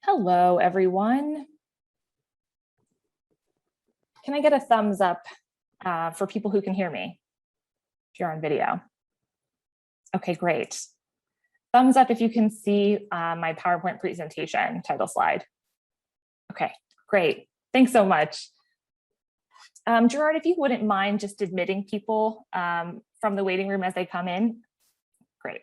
Hello, everyone. Can I get a thumbs up for people who can hear me if you're on video? Okay, great. Thumbs up if you can see my PowerPoint presentation title slide. Okay, great. Thanks so much. Gerard, if you wouldn't mind just admitting people from the waiting room as they come in. Great.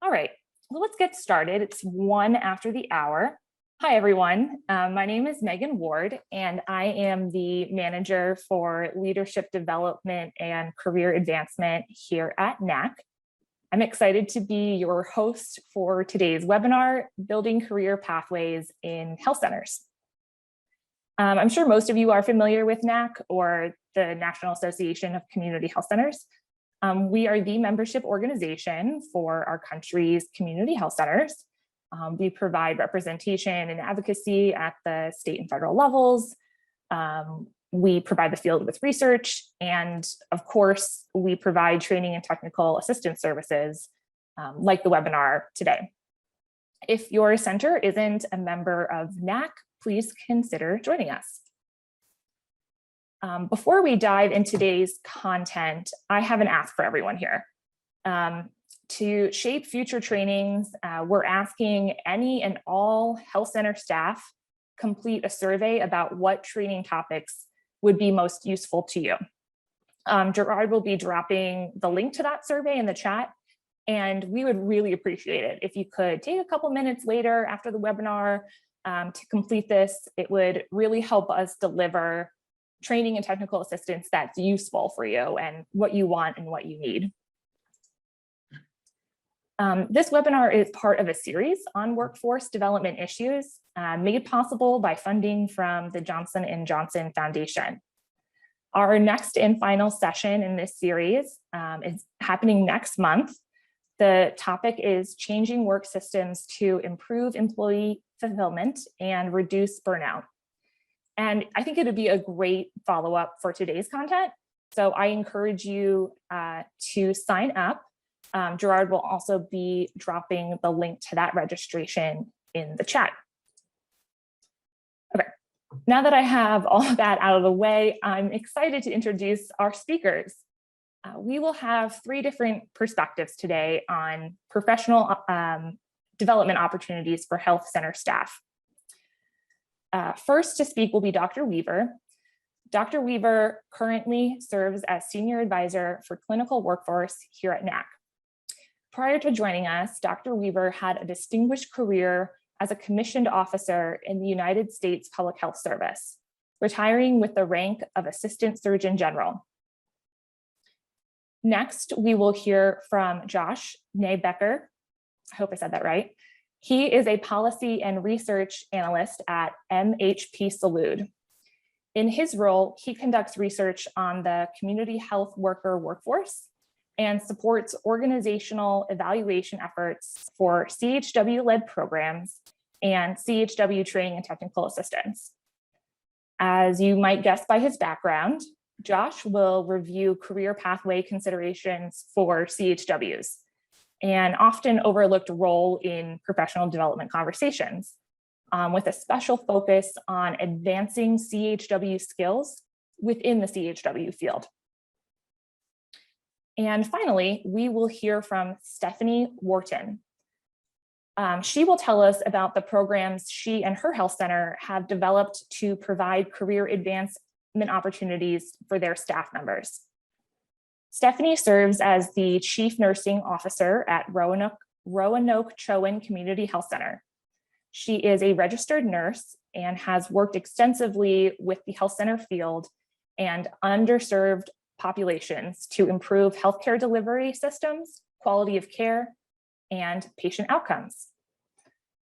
All right, well, let's get started. It's 1 after the hour. Hi, everyone. My name is Megan Ward, and I am the manager for leadership development and career advancement here at NAC. I'm excited to be your host for today's webinar, Building Career Pathways in Health Centers. I'm sure most of you are familiar with NAC, or the National Association of Community Health Centers. We are the membership organization for our country's community health centers. We provide representation and advocacy at the state and federal levels. We provide the field with research, and of course, we provide training and technical assistance services like the webinar today. If your center isn't a member of NAC, please consider joining us. Before we dive into today's content, I have an ask for everyone here. To shape future trainings, we're asking any and all health center staff complete a survey about what training topics would be most useful to you. Gerard will be dropping the link to that survey in the chat, and we would really appreciate it if you could take a couple minutes later after the webinar to complete this. It would really help us deliver training and technical assistance that's useful for you and what you want and what you need. This webinar is part of a series on workforce development issues made possible by funding from the Johnson & Johnson Foundation. Our next and final session in this series is happening next month. The topic is changing work systems to improve employee fulfillment and reduce burnout. And I think it would be a great follow-up for today's content. So I encourage you to sign up. Gerard will also be dropping the link to that registration in the chat. Okay, now that I have all of that out of the way, I'm excited to introduce our speakers. We will have 3 different perspectives today on professional development opportunities for health center staff. First to speak will be Dr. Weaver. Dr. Weaver currently serves as Senior Advisor for Clinical Workforce here at NAC. Prior to joining us, Dr. Weaver had a distinguished career as a commissioned officer in the United States Public Health Service, retiring with the rank of Assistant Surgeon General. Next, we will hear from Josh Naybecker. I hope I said that right. He is a policy and research analyst at MHP Salud. In his role, he conducts research on the community health worker workforce and supports organizational evaluation efforts for CHW-led programs and CHW training and technical assistance. As you might guess by his background, Josh will review career pathway considerations for CHWs, an often overlooked role in professional development conversations, with a special focus on advancing CHW skills within the CHW field. And finally, we will hear from Stephanie Wharton. She will tell us about the programs she and her health center have developed to provide career advancement opportunities for their staff members. Stephanie serves as the Chief Nursing Officer at Roanoke Chowan Community Health Center. She is a registered nurse and has worked extensively with the health center field and underserved populations to improve healthcare delivery systems, quality of care, and patient outcomes.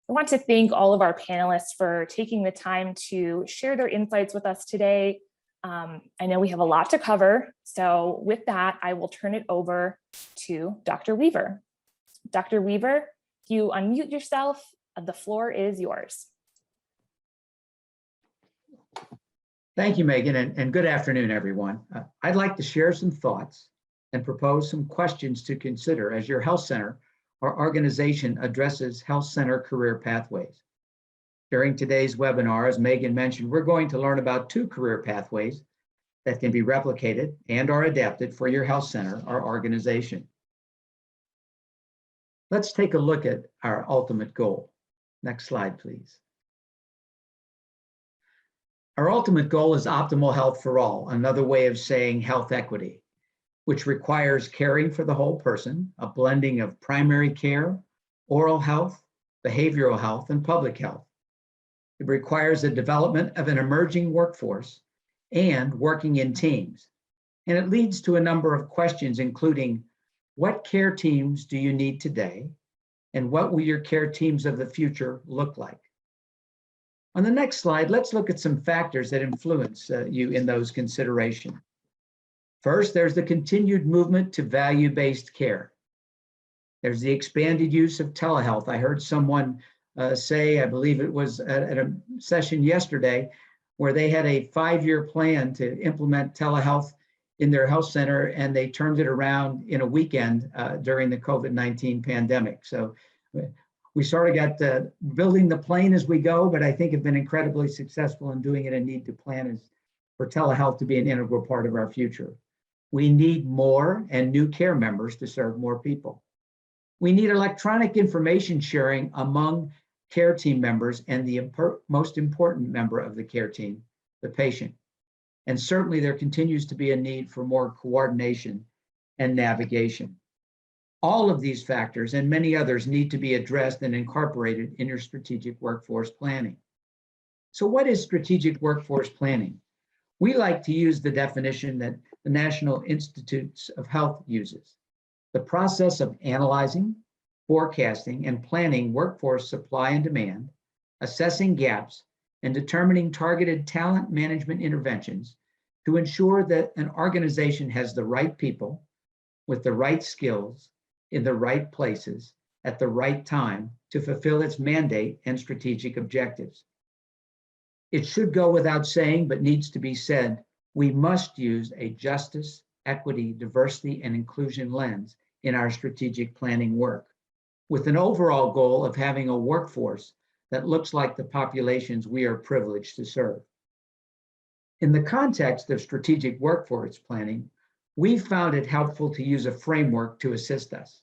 I want to thank all of our panelists for taking the time to share their insights with us today. I know we have a lot to cover, so with that, I will turn it over to Dr. Weaver. Dr. Weaver, if you unmute yourself, the floor is yours. Thank you, Megan, and good afternoon, everyone. I'd like to share some thoughts and propose some questions to consider as your health center or organization addresses health center career pathways. During today's webinar, as Megan mentioned, we're going to learn about 2 career pathways that can be replicated and are adapted for your health center or organization. Let's take a look at our ultimate goal. Next slide, please. Our ultimate goal is optimal health for all, another way of saying health equity, which requires caring for the whole person, a blending of primary care, oral health, behavioral health, and public health. It requires the development of an emerging workforce and working in teams. And it leads to a number of questions, including what care teams do you need today? And what will your care teams of the future look like? On the next slide, let's look at some factors that influence you in those considerations. First, there's the continued movement to value-based care. There's the expanded use of telehealth. I heard someone say, I believe it was at a session yesterday, where they had a 5-year plan to implement telehealth in their health center, and they turned it around in a weekend during the COVID-19 pandemic. So we sort of got building the plane as we go, but I think have been incredibly successful in doing it and need to plan for telehealth to be an integral part of our future. We need more and new care members to serve more people. We need electronic information sharing among care team members and the most important member of the care team, the patient. And certainly there continues to be a need for more coordination and navigation. All of these factors and many others need to be addressed and incorporated in your strategic workforce planning. So what is strategic workforce planning? We like to use the definition that the National Institutes of Health uses: the process of analyzing, forecasting, and planning workforce supply and demand, assessing gaps, and determining targeted talent management interventions to ensure that an organization has the right people with the right skills in the right places at the right time to fulfill its mandate and strategic objectives. It should go without saying, but needs to be said, we must use a justice, equity, diversity, and inclusion lens in our strategic planning work, with an overall goal of having a workforce that looks like the populations we are privileged to serve. In the context of strategic workforce planning, we found it helpful to use a framework to assist us.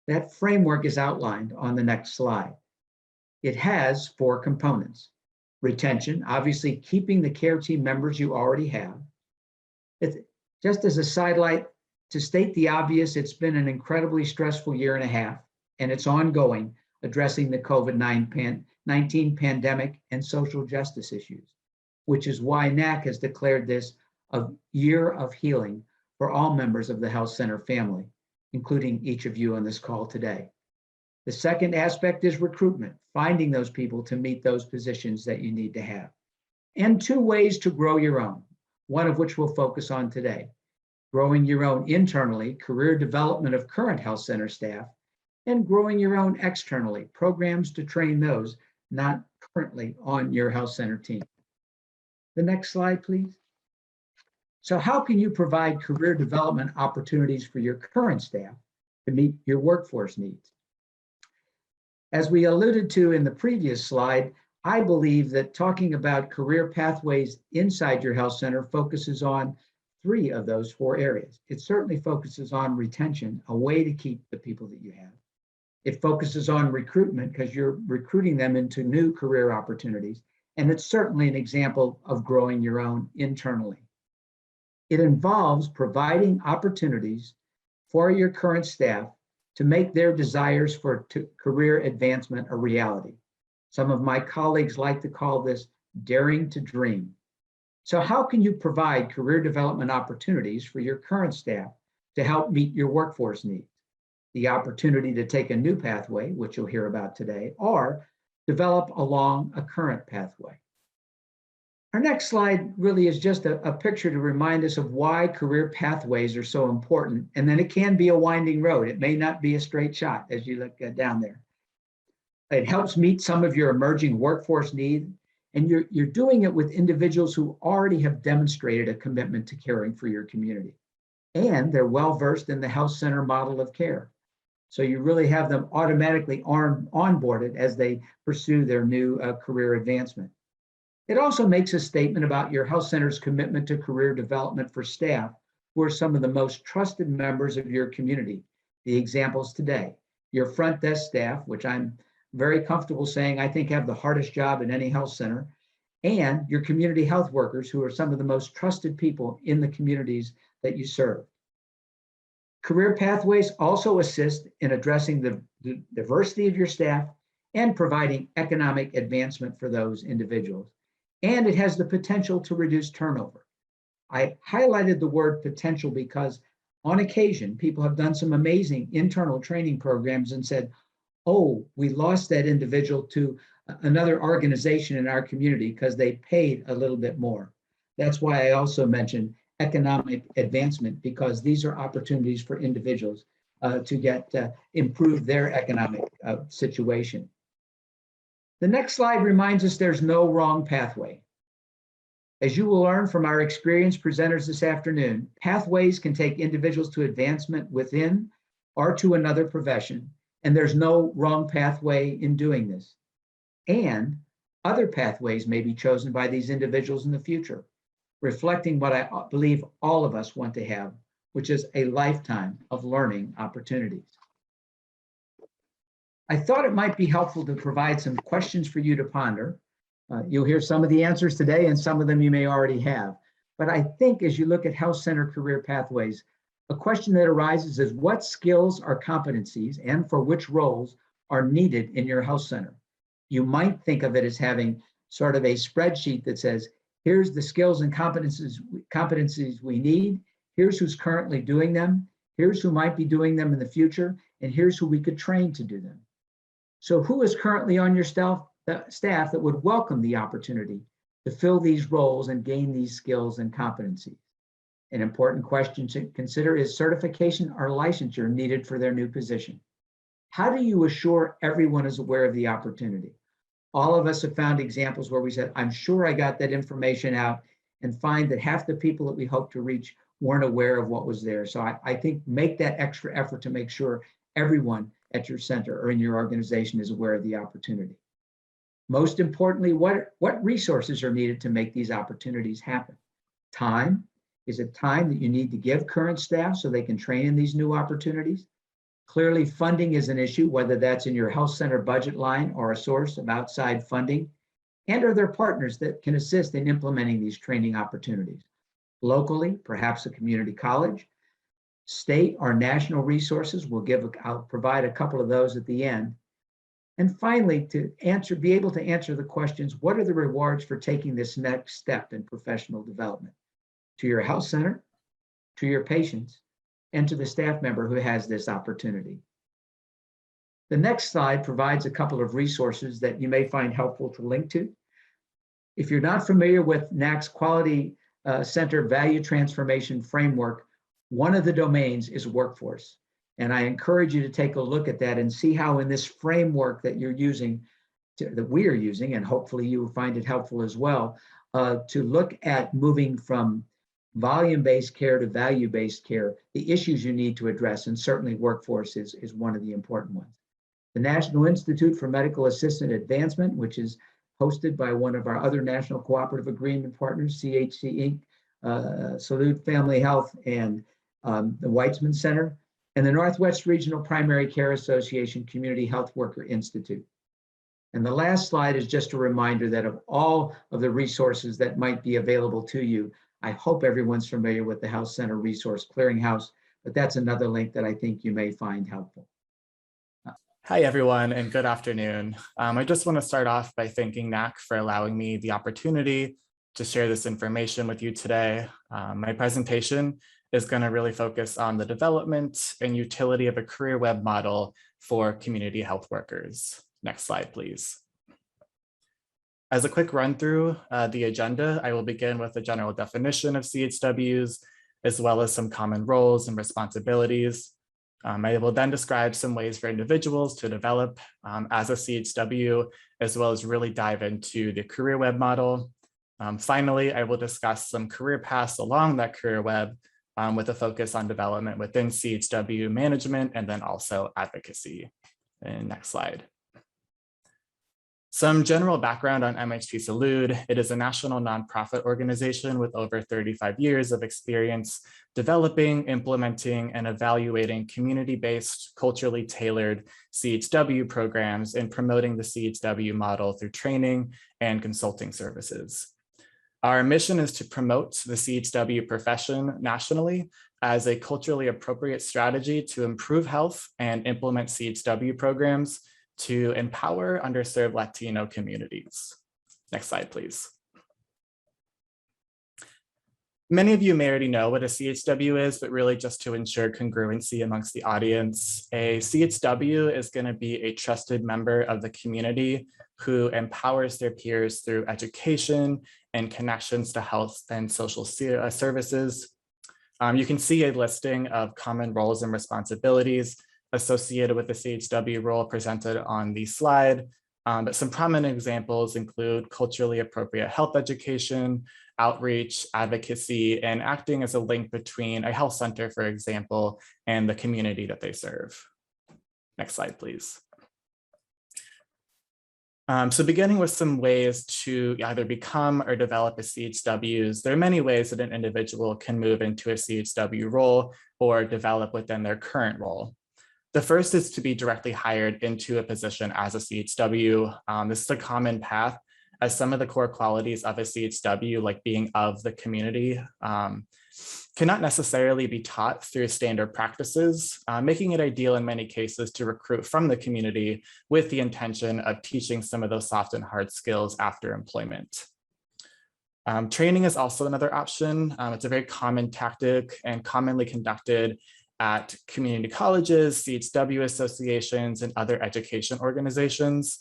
That framework is outlined on the next slide. It has 4 components: retention, obviously keeping the care team members you already have. Just as a sidelight, to state the obvious, it's been an incredibly stressful year and a half, and it's ongoing, addressing the COVID-19 pandemic and social justice issues, which is why NAC has declared this a year of healing for all members of the health center family, including each of you on this call today. The second aspect is recruitment, finding those people to meet those positions that you need to have. And 2 ways to grow your own, one of which we'll focus on today: growing your own internally, career development of current health center staff, and growing your own externally, programs to train those not currently on your health center team. The next slide, please. So how can you provide career development opportunities for your current staff to meet your workforce needs? As we alluded to in the previous slide, I believe that talking about career pathways inside your health center focuses on 3 of those 4 areas. It certainly focuses on retention, a way to keep the people that you have. It focuses on recruitment because you're recruiting them into new career opportunities. And it's certainly an example of growing your own internally. It involves providing opportunities for your current staff to make their desires for career advancement a reality. Some of my colleagues like to call this daring to dream. So how can you provide career development opportunities for your current staff to help meet your workforce needs? The opportunity to take a new pathway, which you'll hear about today, or develop along a current pathway. Our next slide really is just a picture to remind us of why career pathways are so important. And then it can be a winding road. It may not be a straight shot as you look down there. It helps meet some of your emerging workforce needs. And you're doing it with individuals who already have demonstrated a commitment to caring for your community. And they're well-versed in the health center model of care. So you really have them automatically onboarded as they pursue their new career advancement. It also makes a statement about your health center's commitment to career development for staff who are some of the most trusted members of your community. The examples today, your front desk staff, which I'm very comfortable saying I think have the hardest job in any health center, and your community health workers who are some of the most trusted people in the communities that you serve. Career pathways also assist in addressing the diversity of your staff and providing economic advancement for those individuals. And it has the potential to reduce turnover. I highlighted the word potential because on occasion, people have done some amazing internal training programs and said, oh, we lost that individual to another organization in our community because they paid a little bit more. That's why I also mentioned economic advancement, because these are opportunities for individuals to improve their economic situation. The next slide reminds us there's no wrong pathway. As you will learn from our experienced presenters this afternoon, pathways can take individuals to advancement within or to another profession, and there's no wrong pathway in doing this. And other pathways may be chosen by these individuals in the future, reflecting what I believe all of us want to have, which is a lifetime of learning opportunities. I thought it might be helpful to provide some questions for you to ponder. You'll hear some of the answers today, and some of them you may already have. But I think as you look at health center career pathways, a question that arises is what skills or competencies and for which roles are needed in your health center? You might think of it as having sort of a spreadsheet that says, here's the skills and competencies we need. Here's who's currently doing them. Here's who might be doing them in the future. And here's who we could train to do them. So who is currently on your staff that would welcome the opportunity to fill these roles and gain these skills and competencies? An important question to consider is certification or licensure needed for their new position. How do you assure everyone is aware of the opportunity? All of us have found examples where we said, I'm sure I got that information out, and find that half the people that we hope to reach weren't aware of what was there. So I think make that extra effort to make sure everyone at your center or in your organization is aware of the opportunity. Most importantly, what resources are needed to make these opportunities happen? Time. Is it time that you need to give current staff so they can train in these new opportunities? Clearly, funding is an issue, whether that's in your health center budget line or a source of outside funding. And are there partners that can assist in implementing these training opportunities? Locally, perhaps a community college. State or national resources, I'll provide a couple of those at the end. And finally, be able to answer the questions, what are the rewards for taking this next step in professional development? To your health center, to your patients, and to the staff member who has this opportunity. The next slide provides a couple of resources that you may find helpful to link to. If you're not familiar with NAC's Quality Center Value Transformation Framework, one of the domains is workforce. And I encourage you to take a look at that and see how in this framework that you're using, that we are using, and hopefully you will find it helpful as well, to look at moving from volume-based care to value-based care, the issues you need to address, and certainly workforce is one of the important ones. The National Institute for Medical Assistant Advancement, which is hosted by one of our other National Cooperative Agreement partners, CHC Inc., Salute Family Health, and the Weitzman Center, and the Northwest Regional Primary Care Association Community Health Worker Institute. And the last slide is just a reminder that of all of the resources that might be available to you, I hope everyone's familiar with the Health Center Resource Clearinghouse, but that's another link that I think you may find helpful. Hi, everyone, and good afternoon. I just want to start off by thanking NAC for allowing me the opportunity to share this information with you today. My presentation is going to really focus on the development and utility of a career web model for community health workers. Next slide, please. As a quick run through the agenda, I will begin with a general definition of CHWs, as well as some common roles and responsibilities. I will then describe some ways for individuals to develop as a CHW, as well as really dive into the career web model. Finally, I will discuss some career paths along that career web, with a focus on development within CHW management and then also advocacy. And next slide. Some general background on MHP Salud. It is a national nonprofit organization with over 35 years of experience developing, implementing, and evaluating community-based, culturally tailored CHW programs and promoting the CHW model through training and consulting services. Our mission is to promote the CHW profession nationally as a culturally appropriate strategy to improve health and implement CHW programs to empower underserved Latino communities. Next slide, please. Many of you may already know what a CHW is, but really just to ensure congruency amongst the audience, a CHW is going to be a trusted member of the community who empowers their peers through education and connections to health and social services. You can see a listing of common roles and responsibilities associated with the CHW role presented on the slide. But some prominent examples include culturally appropriate health education, outreach, advocacy, and acting as a link between a health center, for example, and the community that they serve. Next slide, please. So beginning with some ways to either become or develop a CHWs, there are many ways that an individual can move into a CHW role or develop within their current role. The first is to be directly hired into a position as a CHW. This is a common path, as some of the core qualities of a CHW, like being of the community, cannot necessarily be taught through standard practices, making it ideal in many cases to recruit from the community with the intention of teaching some of those soft and hard skills after employment. Training is also another option. It's a very common tactic and commonly conducted at community colleges, CHW associations, and other education organizations.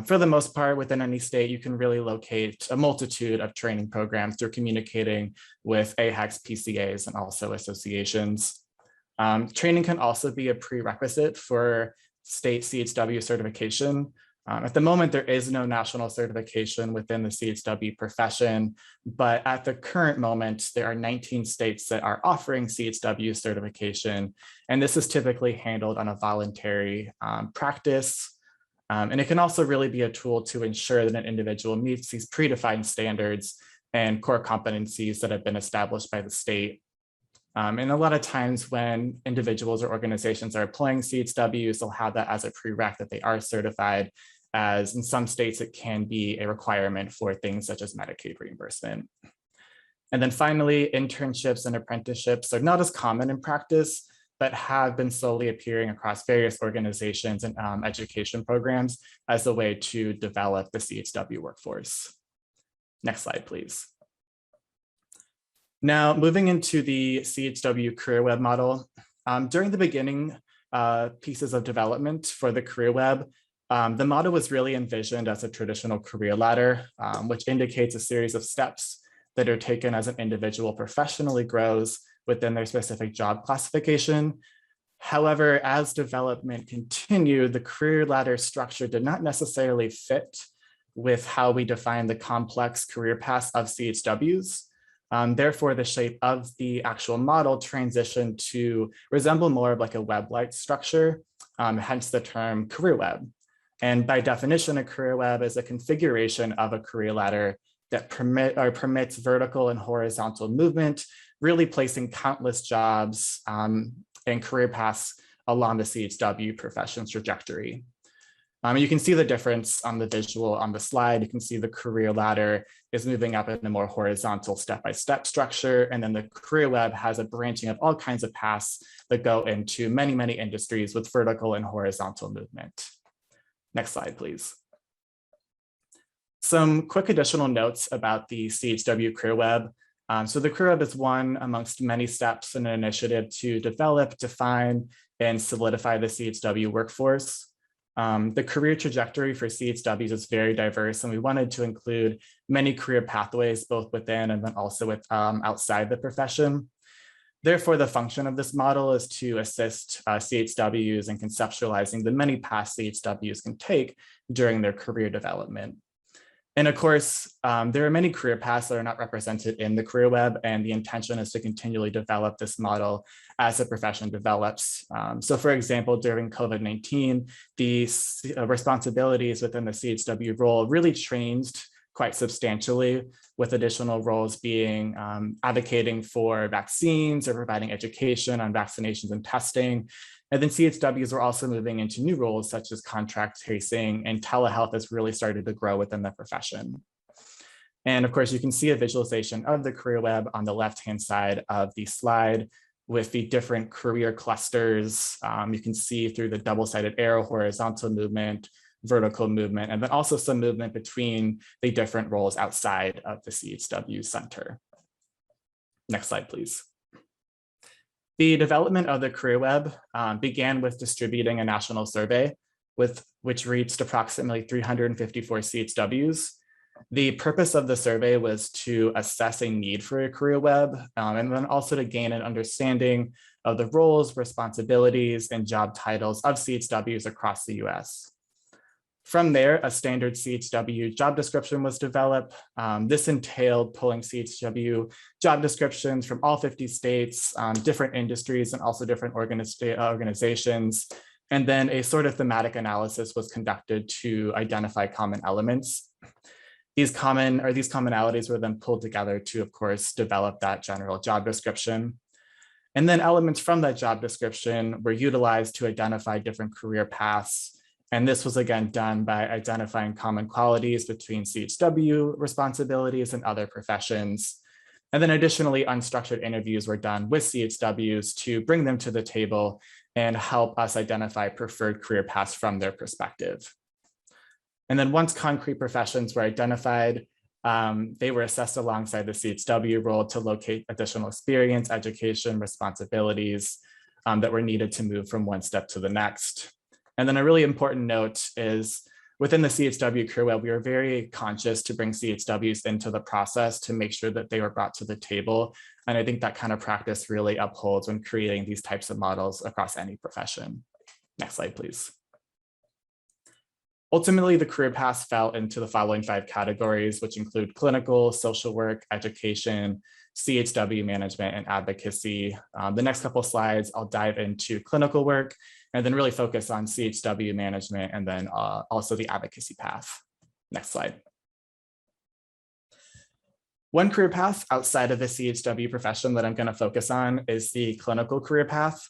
For the most part, within any state, you can really locate a multitude of training programs through communicating with AHECS, PCAs, and also associations. Training can also be a prerequisite for state CHW certification. At the moment, there is no national certification within the CHW profession, but at the current moment, there are 19 states that are offering CHW certification, and this is typically handled on a voluntary practice. And it can also really be a tool to ensure that an individual meets these predefined standards and core competencies that have been established by the state. And a lot of times when individuals or organizations are applying CHWs, they'll have that as a prereq that they are certified, as in some states it can be a requirement for things such as Medicaid reimbursement. And then finally, internships and apprenticeships are not as common in practice, but have been slowly appearing across various organizations and education programs as a way to develop the CHW workforce. Next slide, please. Now, moving into the CHW Career Web Model. During the beginning pieces of development for the Career Web, the model was really envisioned as a traditional career ladder, which indicates a series of steps that are taken as an individual professionally grows within their specific job classification. However, as development continued, the career ladder structure did not necessarily fit with how we define the complex career paths of CHWs. Therefore, the shape of the actual model transitioned to resemble more of like a web-like structure, hence the term career web. And by definition, a career web is a configuration of a career ladder that permits vertical and horizontal movement, really placing countless jobs and career paths along the CHW profession's trajectory. You can see the difference on the visual on the slide. You can see the career ladder is moving up in a more horizontal step-by-step structure, and then the career web has a branching of all kinds of paths that go into many, many industries with vertical and horizontal movement. Next slide, please. Some quick additional notes about the CHW Career Web. So the Career Web is one amongst many steps in an initiative to develop, define, and solidify the CHW workforce. The career trajectory for CHWs is very diverse, and we wanted to include many career pathways, both within and then also with outside the profession. Therefore, the function of this model is to assist CHWs in conceptualizing the many paths CHWs can take during their career development. And of course, there are many career paths that are not represented in the career web, and the intention is to continually develop this model as the profession develops. So for example, during COVID-19, the responsibilities within the CHW role really changed quite substantially, with additional roles being advocating for vaccines or providing education on vaccinations and testing. And then CHWs are also moving into new roles such as contract tracing, and telehealth has really started to grow within the profession. And of course, you can see a visualization of the career web on the left-hand side of the slide with the different career clusters. You can see through the double-sided arrow, horizontal movement, vertical movement, and then also some movement between the different roles outside of the CHW center. Next slide, please. The development of the career web began with distributing a national survey which reached approximately 354 CHWs. The purpose of the survey was to assess a need for a career web, and then also to gain an understanding of the roles, responsibilities, and job titles of CHWs across the US. From there, a standard CHW job description was developed. This entailed pulling CHW job descriptions from all 50 states, different industries, and also different organizations. And then a sort of thematic analysis was conducted to identify common elements. These commonalities were then pulled together to, of course, develop that general job description. And then elements from that job description were utilized to identify different career paths. And this was again done by identifying common qualities between CHW responsibilities and other professions. And then additionally, unstructured interviews were done with CHWs to bring them to the table and help us identify preferred career paths from their perspective. And then once concrete professions were identified, they were assessed alongside the CHW role to locate additional experience, education, responsibilities that were needed to move from one step to the next. And then a really important note is within the CHW career web, we are very conscious to bring CHWs into the process to make sure that they were brought to the table. And I think that kind of practice really upholds when creating these types of models across any profession. Next slide, please. Ultimately, the career paths fell into the following 5 categories, which include clinical, social work, education, CHW management, and advocacy. The next couple of slides, I'll dive into clinical work and then really focus on CHW management and then also the advocacy path. Next slide. One career path outside of the CHW profession that I'm going to focus on is the clinical career path.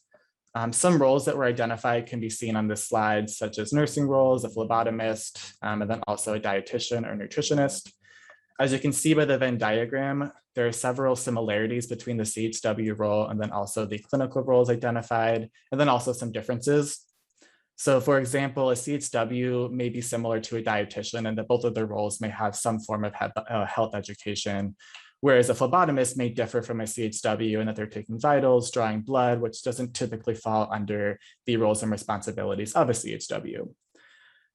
Some roles that were identified can be seen on this slide, such as nursing roles, a phlebotomist, and then also a dietitian or nutritionist. As you can see by the Venn diagram, there are several similarities between the CHW role and then also the clinical roles identified, and then also some differences. So for example, a CHW may be similar to a dietitian and that both of their roles may have some form of health education, whereas a phlebotomist may differ from a CHW in that they're taking vitals, drawing blood, which doesn't typically fall under the roles and responsibilities of a CHW.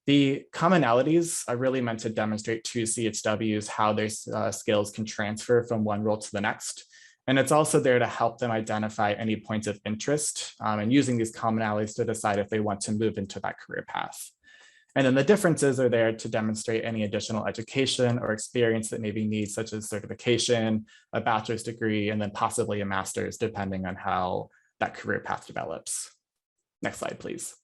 The commonalities are really meant to demonstrate to CHWs how their skills can transfer from one role to the next. And it's also there to help them identify any points of interest and using these commonalities to decide if they want to move into that career path. And then the differences are there to demonstrate any additional education or experience that maybe needs, such as certification, a bachelor's degree, and then possibly a master's, depending on how that career path develops. Next slide, please.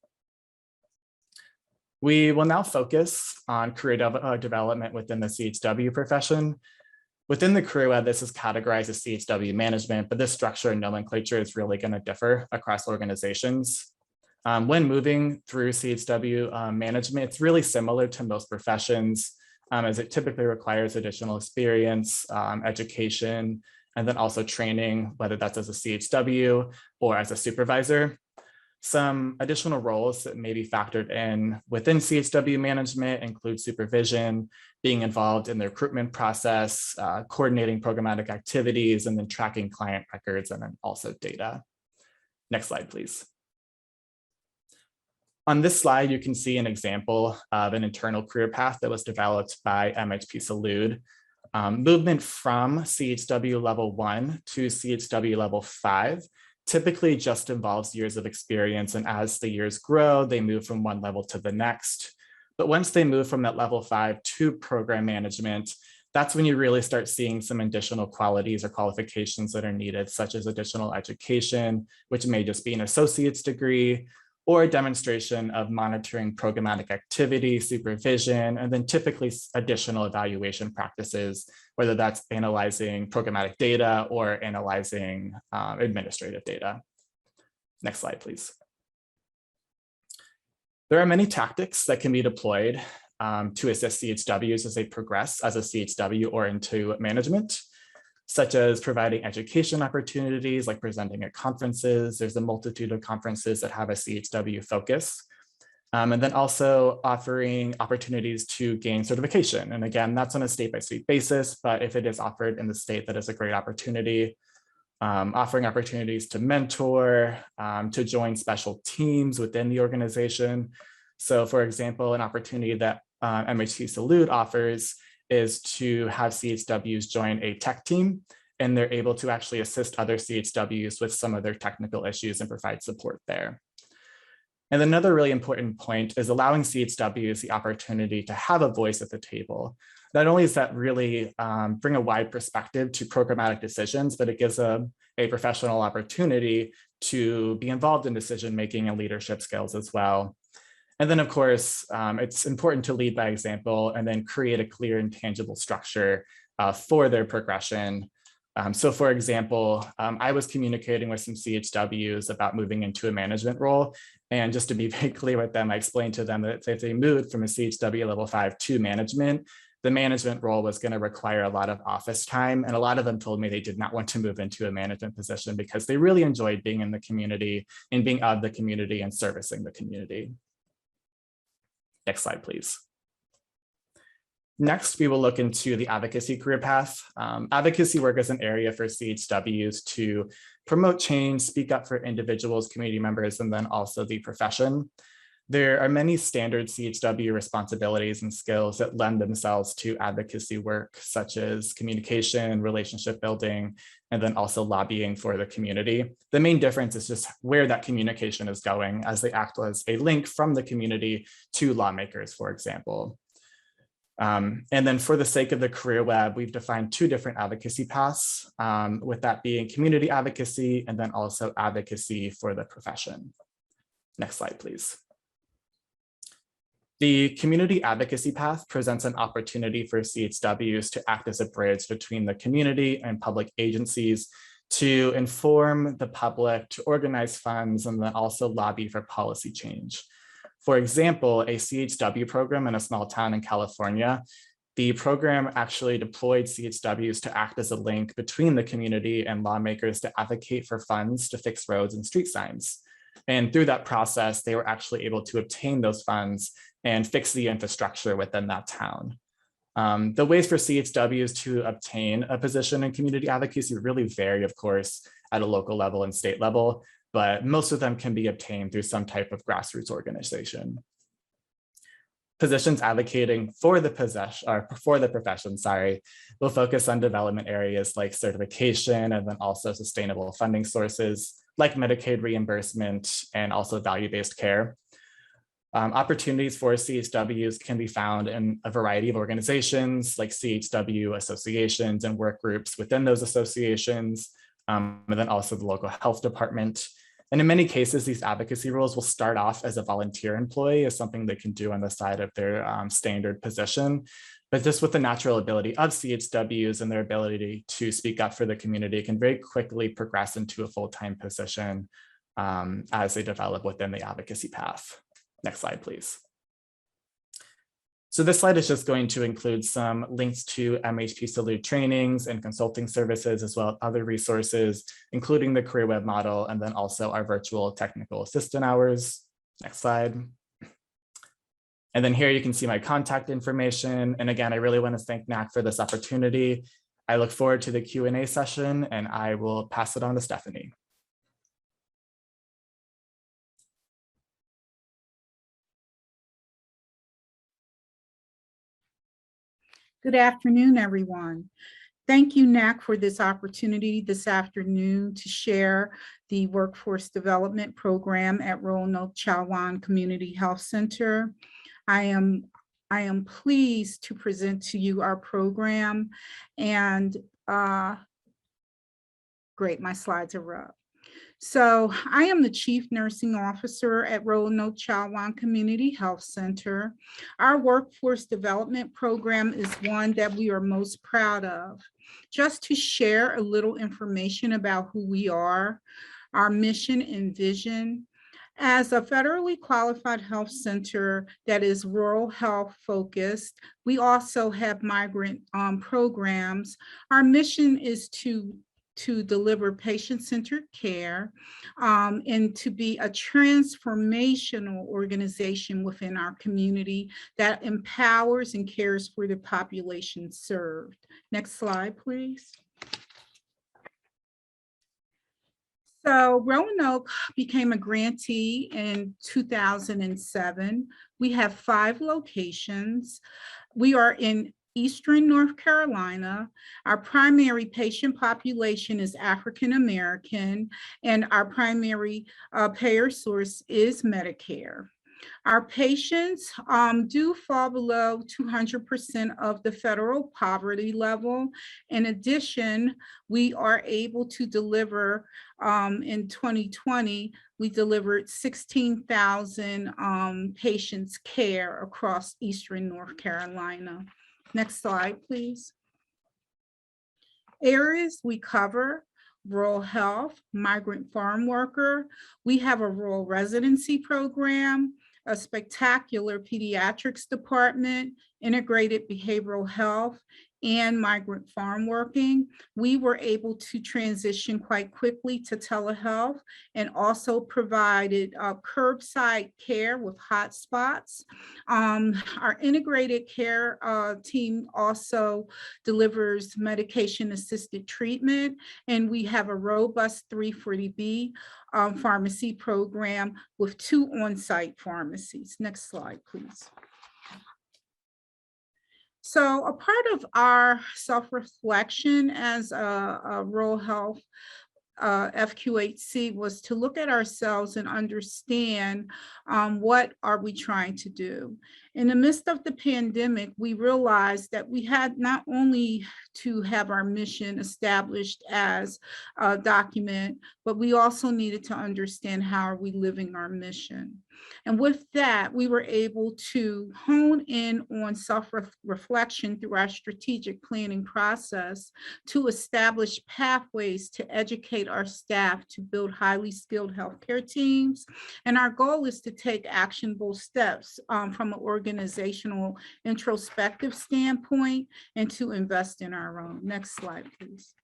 We will now focus on career development within the CHW profession. Within the career web, this is categorized as CHW management, but this structure and nomenclature is really going to differ across organizations. When moving through CHW management, it's really similar to most professions, as it typically requires additional experience, education, and then also training, whether that's as a CHW or as a supervisor. Some additional roles that may be factored in within CHW management include supervision, being involved in the recruitment process, coordinating programmatic activities, and then tracking client records, and then also data. Next slide, please. On this slide, you can see an example of an internal career path that was developed by MHP Salud. Movement from CHW level 1 to CHW level 5 typically just involves years of experience, and as the years grow, they move from one level to the next. But once they move from that level 5 to program management, that's when you really start seeing some additional qualities or qualifications that are needed, such as additional education, which may just be an associate's degree, or a demonstration of monitoring programmatic activity, supervision, and then typically additional evaluation practices, whether that's analyzing programmatic data or analyzing administrative data. Next slide, please. There are many tactics that can be deployed to assist CHWs as they progress as a CHW or into management, such as providing education opportunities like presenting at conferences. There's a multitude of conferences that have a CHW focus. And then also offering opportunities to gain certification. And again, that's on a state-by-state basis, but if it is offered in the state, that is a great opportunity. Offering opportunities to mentor, to join special teams within the organization. So for example, an opportunity that MHP Salute offers is to have CHWs join a tech team, and they're able to actually assist other CHWs with some of their technical issues and provide support there. And another really important point is allowing CHWs the opportunity to have a voice at the table. Not only does that really bring a wide perspective to programmatic decisions, but it gives a professional opportunity to be involved in decision-making and leadership skills as well. And then, of course, it's important to lead by example and then create a clear and tangible structure for their progression. So for example, I was communicating with some CHWs about moving into a management role. And just to be very clear with them, I explained to them that if they moved from a CHW level 5 to management, the management role was going to require a lot of office time. And a lot of them told me they did not want to move into a management position because they really enjoyed being in the community and being of the community and servicing the community. Next slide, please. Next, we will look into the advocacy career path. Advocacy work is an area for CHWs to promote change, speak up for individuals, community members, and then also the profession. There are many standard CHW responsibilities and skills that lend themselves to advocacy work, such as communication, relationship building, and then also lobbying for the community. The main difference is just where that communication is going, as they act as a link from the community to lawmakers, for example. And then for the sake of the career web, we've defined 2 different advocacy paths, with that being community advocacy and then also advocacy for the profession. Next slide, please. The community advocacy path presents an opportunity for CHWs to act as a bridge between the community and public agencies to inform the public, to organize funds, and then also lobby for policy change. For example, a CHW program in a small town in California, the program actually deployed CHWs to act as a link between the community and lawmakers to advocate for funds to fix roads and street signs. And through that process, they were actually able to obtain those funds and fix the infrastructure within that town. The ways for CHWs to obtain a position in community advocacy really vary, of course, at a local level and state level, but most of them can be obtained through some type of grassroots organization. Positions advocating for the profession, will focus on development areas like certification and then also sustainable funding sources like Medicaid reimbursement and also value-based care. Opportunities for CHWs can be found in a variety of organizations like CHW associations and work groups within those associations, and then also the local health department. And in many cases, these advocacy roles will start off as a volunteer employee, as something they can do on the side of their standard position. But just with the natural ability of CHWs and their ability to speak up for the community can very quickly progress into a full-time position as they develop within the advocacy path. Next slide, please. So this slide is just going to include some links to MHP Salute trainings and consulting services, as well as other resources, including the Career Web Model, and then also our virtual technical assistant hours. Next slide. And then here you can see my contact information. And again, I really want to thank Cnac for this opportunity. I look forward to the Q&A session, and I will pass it on to Stephanie. Good afternoon, everyone. Thank you, Cnac, for this opportunity this afternoon to share the Workforce Development Program at Roanoke Chowan Community Health Center. I am pleased to present to you our program, and great, my slides are up. So I am the Chief Nursing Officer at Roanoke Chw Community Health Center. Our workforce development program is one that we are most proud of. Just to share a little information about who we are, our mission and vision. As a federally qualified health center that is rural health focused, we also have migrant programs. Our mission is to deliver patient-centered care and to be a transformational organization within our community that empowers and cares for the population served. Next slide, please. So Roanoke became a grantee in 2007. We have 5 locations. We are in Eastern North Carolina. Our primary patient population is African American, and our primary payer source is Medicare. Our patients do fall below 200% of the federal poverty level. In addition, we are able to deliver, in 2020, we delivered 16,000 patients care across Eastern North Carolina. Next slide, please. Areas we cover: rural health, migrant farm worker. We have a rural residency program, a spectacular pediatrics department, integrated behavioral health, and migrant farm working. We were able to transition quite quickly to telehealth and also provided curbside care with hotspots. Our integrated care team also delivers medication-assisted treatment, and we have a robust 340B pharmacy program with 2 on-site pharmacies. Next slide, please. So a part of our self-reflection as a rural health FQHC was to look at ourselves and understand what are we trying to do. In the midst of the pandemic, we realized that we had not only to have our mission established as a document, but we also needed to understand how are we living our mission. And with that, we were able to hone in on self-reflection through our strategic planning process to establish pathways to educate our staff to build highly skilled healthcare teams. And our goal is to take actionable steps from an organizational introspective standpoint and to invest in our own. Next slide, please.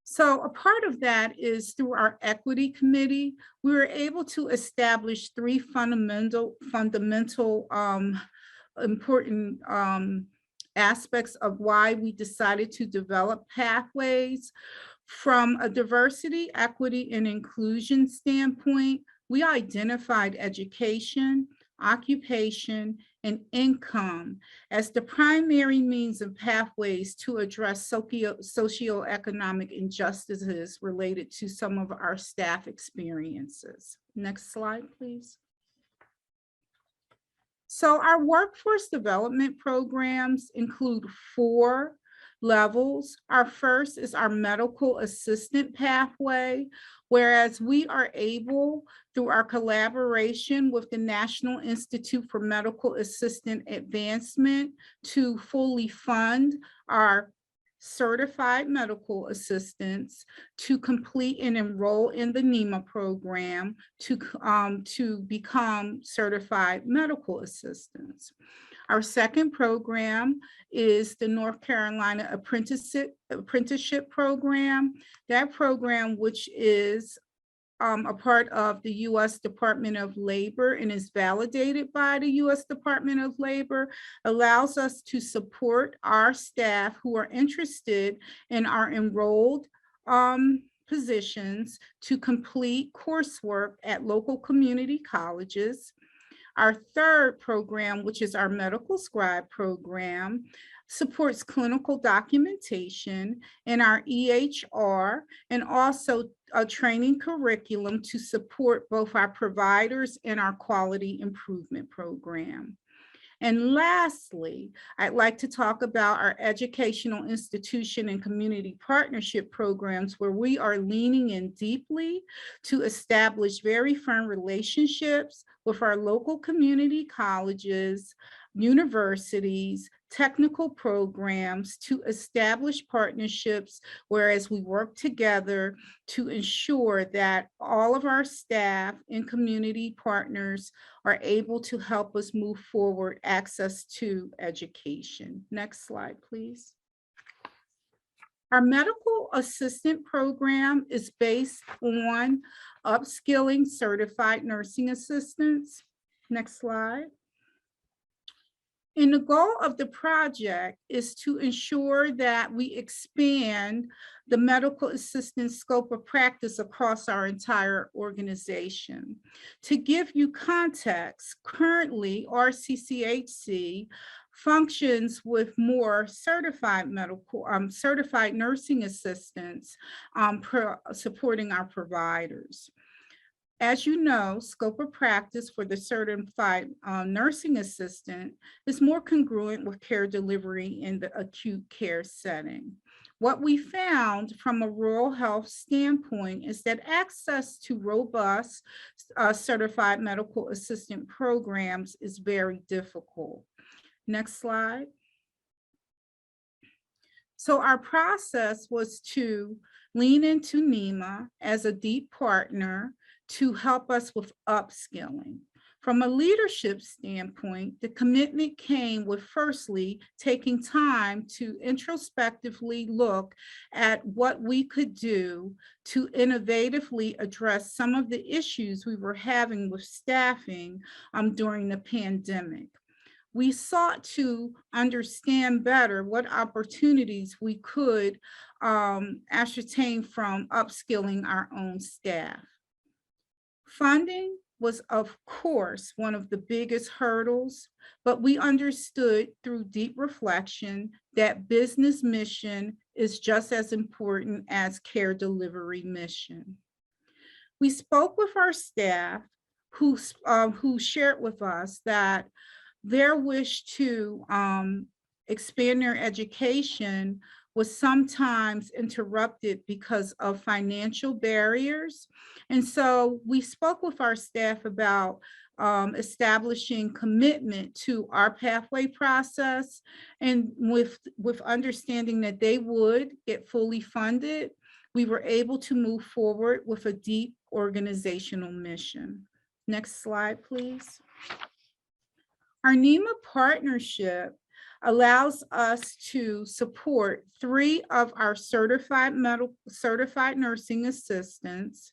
So a part of that is through our equity committee, we were able to establish 3 fundamental important aspects of why we decided to develop pathways. From a diversity, equity, and inclusion standpoint, we identified education, occupation, and income as the primary means and pathways to address socioeconomic injustices related to some of our staff experiences. Next slide, please. So our workforce development programs include 4 levels. Our first is our medical assistant pathway, whereas we are able, through our collaboration with the National Institute for Medical Assistant Advancement, to fully fund our certified medical assistants to complete and enroll in the NEMA program to become certified medical assistants. Our second program is the North Carolina Apprenticeship program. That program, which is a part of the U.S. Department of Labor and is validated by the U.S. Department of Labor, allows us to support our staff who are interested in our enrolled positions to complete coursework at local community colleges. Our third program, which is our medical scribe program, supports clinical documentation in our EHR and also a training curriculum to support both our providers and our quality improvement program. And lastly, I'd like to talk about our educational institution and community partnership programs, where we are leaning in deeply to establish very firm relationships with our local community colleges, universities, technical programs to establish partnerships, whereas we work together to ensure that all of our staff and community partners are able to help us move forward access to education. Next slide, please. Our medical assistant program is based on upskilling certified nursing assistants. Next slide. And the goal of the project is to ensure that we expand the medical assistant scope of practice across our entire organization. To give you context, currently RCCHC functions with more certified certified nursing assistants supporting our providers. As you know, scope of practice for the certified nursing assistant is more congruent with care delivery in the acute care setting. What we found from a rural health standpoint is that access to robust certified medical assistant programs is very difficult. Next slide. So our process was to lean into NEMA as a deep partner to help us with upskilling. From a leadership standpoint, the commitment came with firstly taking time to introspectively look at what we could do to innovatively address some of the issues we were having with staffing during the pandemic. We sought to understand better what opportunities we could ascertain from upskilling our own staff. Funding was, of course, one of the biggest hurdles, but we understood through deep reflection that business mission is just as important as care delivery mission. We spoke with our staff who shared with us that their wish to expand their education was sometimes interrupted because of financial barriers. And so we spoke with our staff about establishing commitment to our pathway process, and with understanding that they would get fully funded, we were able to move forward with a deep organizational mission. Next slide, please. Our NEMA partnership allows us to support 3 of our certified nursing assistants,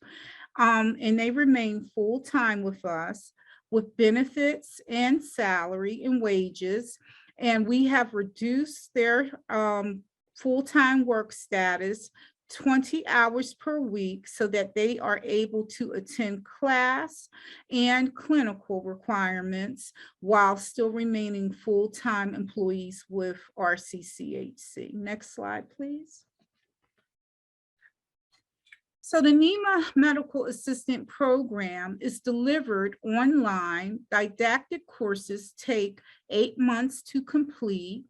and they remain full-time with us with benefits and salary and wages. And we have reduced their full-time work status 20 hours per week so that they are able to attend class and clinical requirements while still remaining full-time employees with RCCHC. Next slide, please. So the NEMA Medical Assistant Program is delivered online. Didactic courses take 8 months to complete.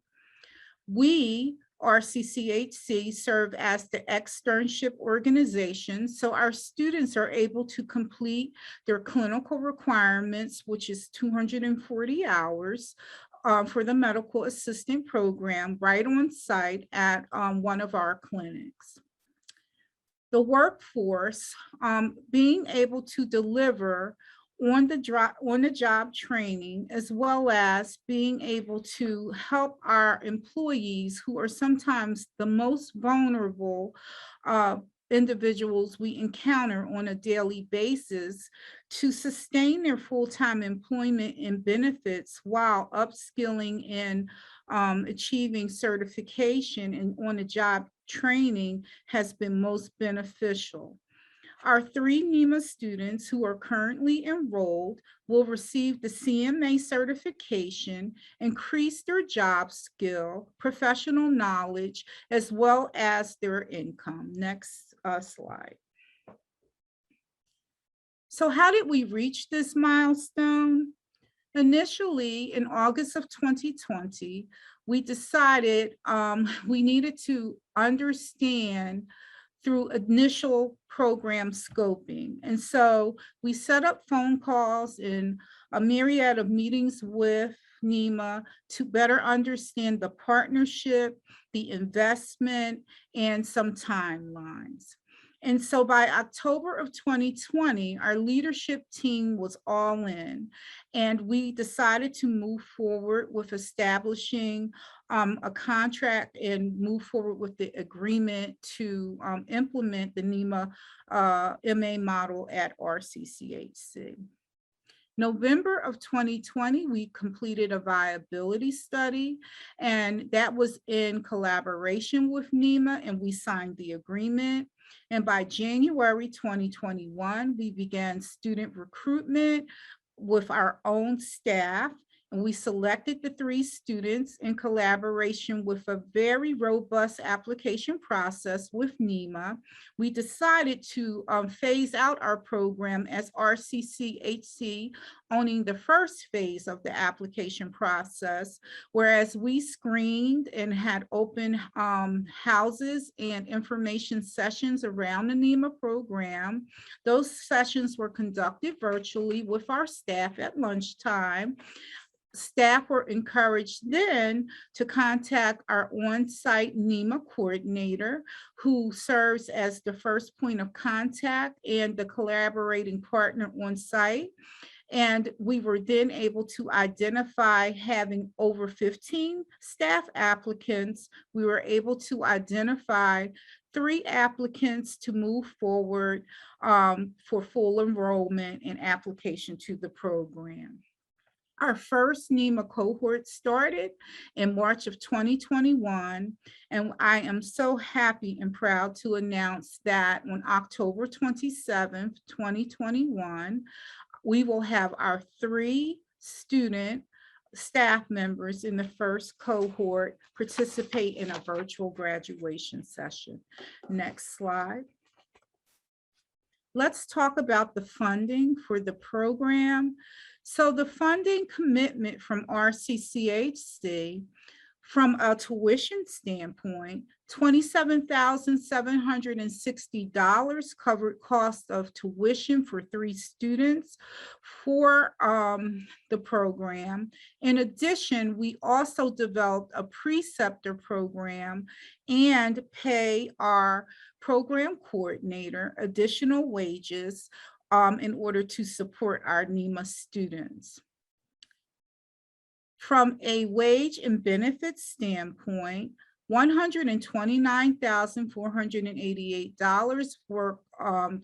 We RCCHC serve as the externship organization, so our students are able to complete their clinical requirements, which is 240 hours for the medical assistant program right on site at one of our clinics. The workforce, being able to deliver on the job training, as well as being able to help our employees who are sometimes the most vulnerable individuals we encounter on a daily basis to sustain their full-time employment and benefits while upskilling and achieving certification and on-the-job training has been most beneficial. Our 3 NEMA students who are currently enrolled will receive the CMA certification, increase their job skill, professional knowledge, as well as their income. Next slide. So how did we reach this milestone? Initially, in August of 2020, we decided we needed to understand through initial program scoping. And so we set up phone calls and a myriad of meetings with NEMA to better understand the partnership, the investment, and some timelines. And so by October of 2020, our leadership team was all in, and we decided to move forward with establishing a contract and move forward with the agreement to implement the NEMA MA model at RCCHC. November of 2020, we completed a viability study, and that was in collaboration with NEMA, and we signed the agreement. And by January 2021, we began student recruitment with our own staff, and we selected the 3 students in collaboration with a very robust application process with NEMA. We decided to phase out our program as RCCHC, owning the first phase of the application process, whereas we screened and had open houses and information sessions around the NEMA program. Those sessions were conducted virtually with our staff at lunchtime. Staff were encouraged then to contact our on-site NEMA coordinator, who serves as the first point of contact and the collaborating partner on site. And we were then able to identify, having over 15 staff applicants, we were able to identify 3 applicants to move forward for full enrollment and application to the program. Our first NEMA cohort started in March of 2021, and I am so happy and proud to announce that on October 27th, 2021, we will have our 3 student staff members in the first cohort participate in a virtual graduation session. Next slide. Let's talk about the funding for the program. So the funding commitment from RCCHC, from a tuition standpoint, $27,760 covered cost of tuition for 3 students for the program. In addition, we also developed a preceptor program and pay our program coordinator additional wages in order to support our NEMA students. From a wage and benefits standpoint, $129,488 were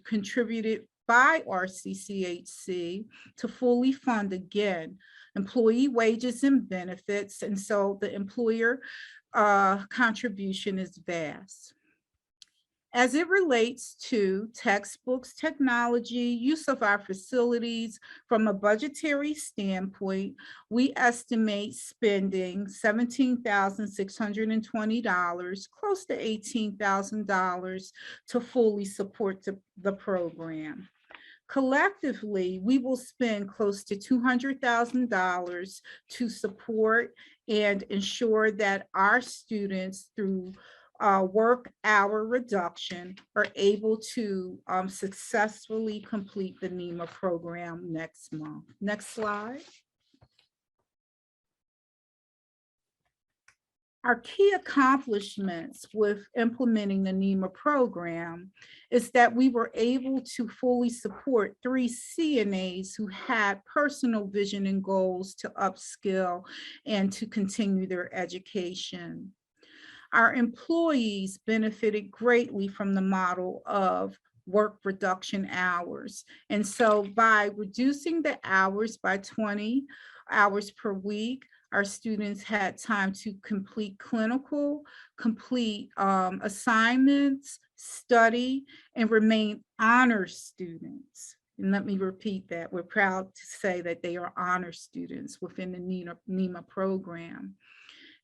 contributed by RCCHC to fully fund, again, employee wages and benefits. And so the employer contribution is vast. As it relates to textbooks, technology, use of our facilities, from a budgetary standpoint, we estimate spending $17,620, close to $18,000, to fully support the program. Collectively, we will spend close to $200,000 to support and ensure that our students, through work hour reduction, are able to successfully complete the NEMA program next month. Next slide. Our key accomplishments with implementing the NEMA program is that we were able to fully support 3 CNAs who had personal vision and goals to upskill and to continue their education. Our employees benefited greatly from the model of work reduction hours. And so by reducing the hours by 20 hours per week, our students had time to complete clinical, complete assignments, study, and remain honor students. And let me repeat that. We're proud to say that they are honor students within the NEMA program.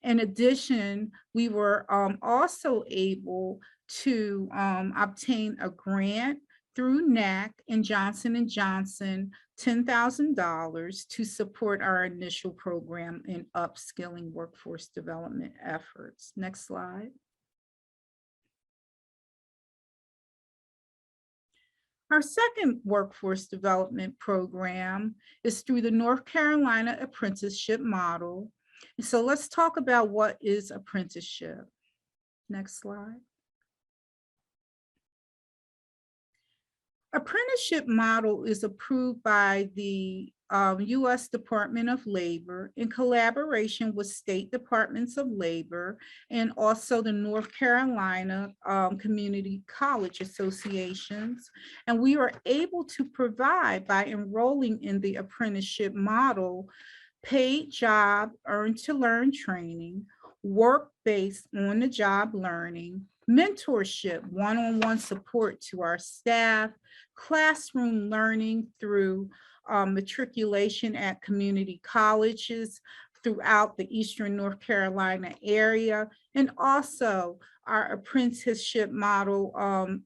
In addition, we were also able to obtain a grant through NAC and Johnson & Johnson, $10,000 to support our initial program in upskilling workforce development efforts. Next slide. Our second workforce development program is through the North Carolina Apprenticeship Model. So let's talk about what is apprenticeship. Next slide. Apprenticeship model is approved by the U.S. Department of Labor in collaboration with state departments of labor and also the North Carolina Community College Associations. And we are able to provide, by enrolling in the apprenticeship model, paid job, earn to learn training, work based on the job learning, mentorship, one-on-one support to our staff, classroom learning through matriculation at community colleges throughout the Eastern North Carolina area. And also our apprenticeship model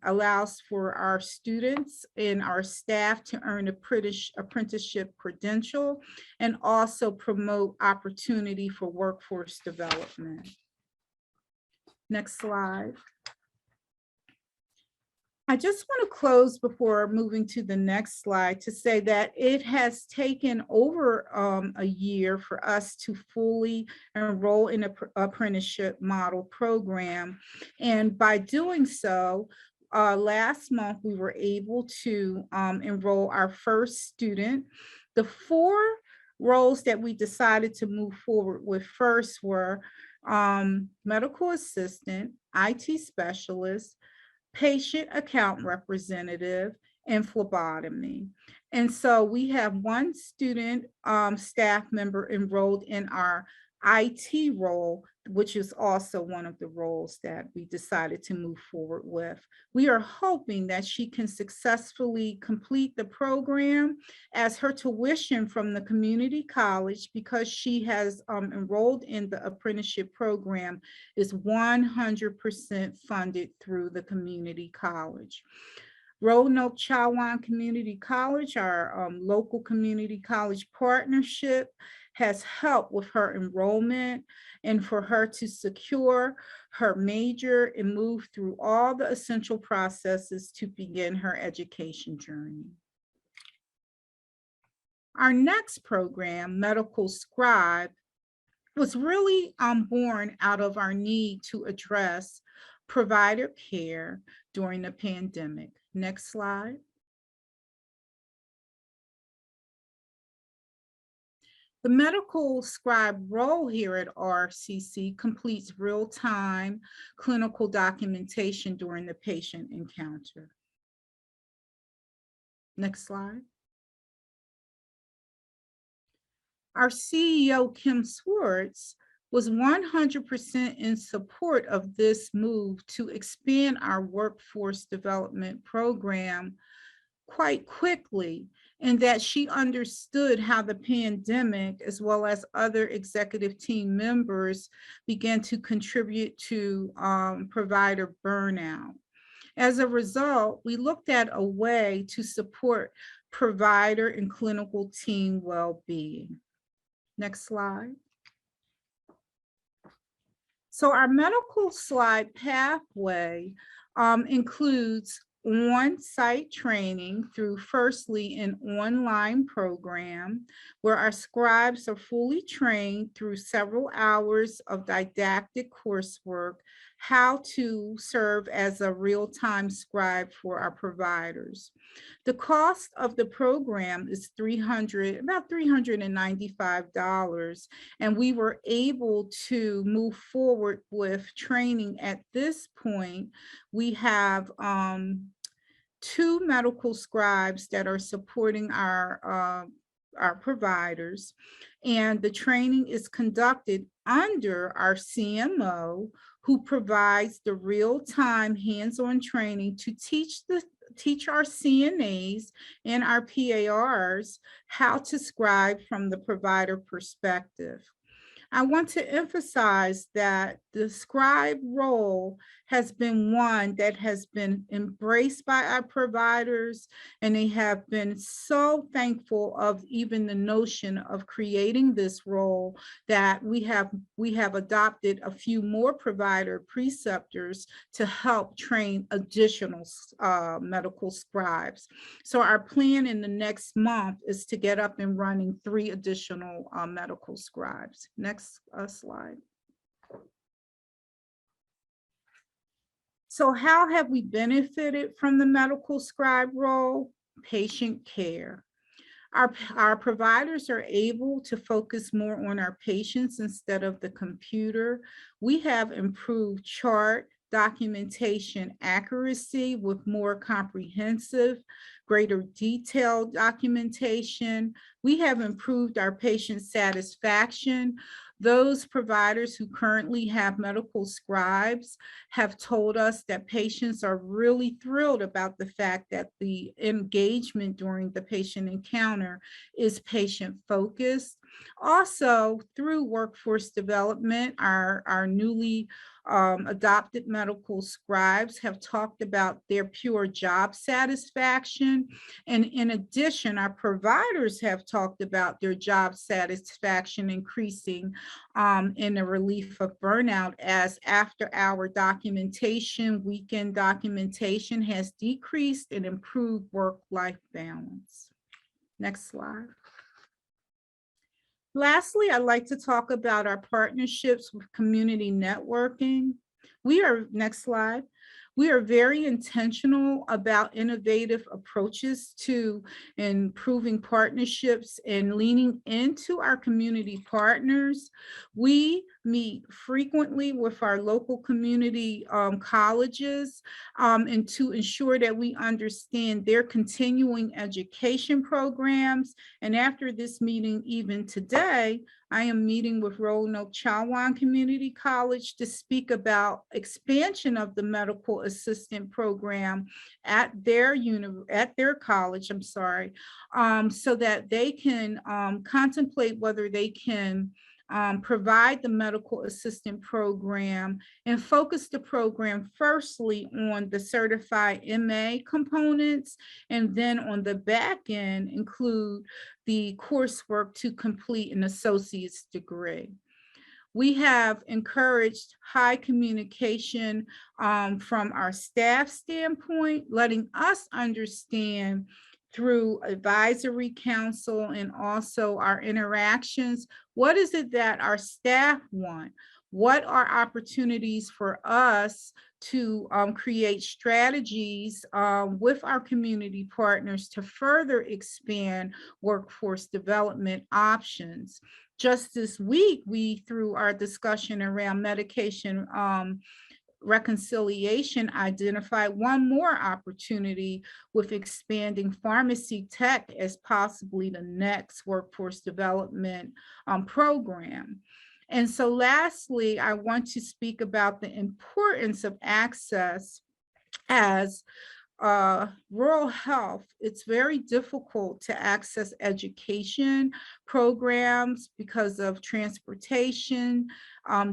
allows for our students and our staff to earn apprenticeship credential and also promote opportunity for workforce development. Next slide. I just want to close before moving to the next slide to say that it has taken over a year for us to fully enroll in an apprenticeship model program. And by doing so, last month we were able to enroll our first student. The 4 roles that we decided to move forward with first were medical assistant, IT specialist, patient account representative, and phlebotomy. And so we have 1 student staff member enrolled in our IT role, which is also one of the roles that we decided to move forward with. We are hoping that she can successfully complete the program, as her tuition from the community college, because she has enrolled in the apprenticeship program, is 100% funded through the community college. Roanoke Chowan Community College, our local community college partnership, has helped with her enrollment and for her to secure her major and move through all the essential processes to begin her education journey. Our next program, Medical Scribe, was really born out of our need to address provider care during the pandemic. Next slide. The medical scribe role here at RCC completes real-time clinical documentation during the patient encounter. Next slide. Our CEO, Kim Swartz, was 100% in support of this move to expand our workforce development program quite quickly, and that she understood how the pandemic, as well as other executive team members, began to contribute to provider burnout. As a result, we looked at a way to support provider and clinical team well-being. Next slide. So our medical slide pathway includes on-site training through firstly an online program where our scribes are fully trained through several hours of didactic coursework, how to serve as a real-time scribe for our providers. The cost of the program is about $395, and we were able to move forward with training. At this point, we have 2 medical scribes that are supporting our our providers, and the training is conducted under our CMO, who provides the real-time hands-on training to teach our CNAs and our PARs how to scribe from the provider perspective. I want to emphasize that the scribe role has been one that has been embraced by our providers, and they have been so thankful of even the notion of creating this role that we have adopted a few more provider preceptors to help train additional medical scribes. So our plan in the next month is to get up and running 3 additional medical scribes. Next slide. So how have we benefited from the medical scribe role? Patient care. Our providers are able to focus more on our patients instead of the computer. We have improved chart documentation accuracy with more comprehensive, greater detailed documentation. We have improved our patient satisfaction. Those providers who currently have medical scribes have told us that patients are really thrilled about the fact that the engagement during the patient encounter is patient focused. Also, through workforce development, our newly adopted medical scribes have talked about their pure job satisfaction. And in addition, our providers have talked about their job satisfaction increasing in the relief of burnout, as after-hour documentation, weekend documentation has decreased and improved work-life balance. Next slide. Lastly, I'd like to talk about our partnerships with community networking. Next slide. We are very intentional about innovative approaches to improving partnerships and leaning into our community partners. We meet frequently with our local community colleges and to ensure that we understand their continuing education programs. And after this meeting, even today, I am meeting with Roanoke Chw Community College to speak about expansion of the medical assistant program at their college, so that they can contemplate whether they can provide the medical assistant program and focus the program firstly on the certified MA components, and then on the back end include the coursework to complete an associate's degree. We have encouraged high communication from our staff standpoint, letting us understand through advisory council and also our interactions, what is it that our staff want? What are opportunities for us to create strategies with our community partners to further expand workforce development options? Just this week, through our discussion around medication reconciliation, identified one more opportunity with expanding pharmacy tech as possibly the next workforce development program. And so lastly, I want to speak about the importance of access. As rural health, it's very difficult to access education programs because of transportation,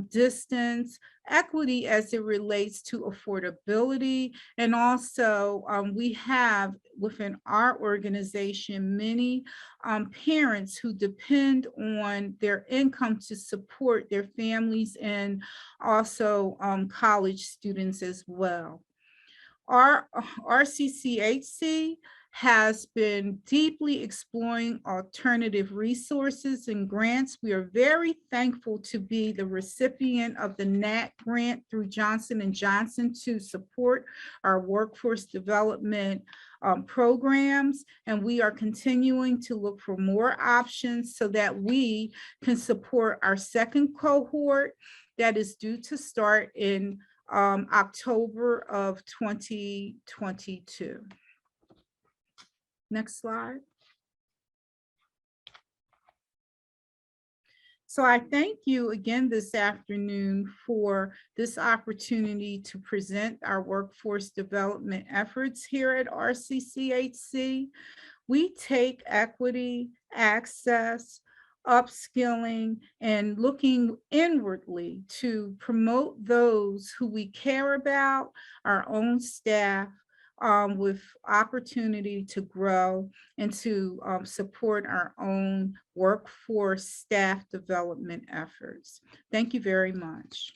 distance, equity as it relates to affordability. And also we have within our organization many parents who depend on their income to support their families, and also college students as well. Our RCCHC has been deeply exploring alternative resources and grants. We are very thankful to be the recipient of the NAT grant through Johnson & Johnson to support our workforce development programs. And we are continuing to look for more options so that we can support our second cohort that is due to start in October of 2022. Next slide. So I thank you again this afternoon for this opportunity to present our workforce development efforts here at RCCHC. We take equity, access, upskilling, and looking inwardly to promote those who we care about, our own staff, with opportunity to grow and to support our own workforce staff development efforts. Thank you very much.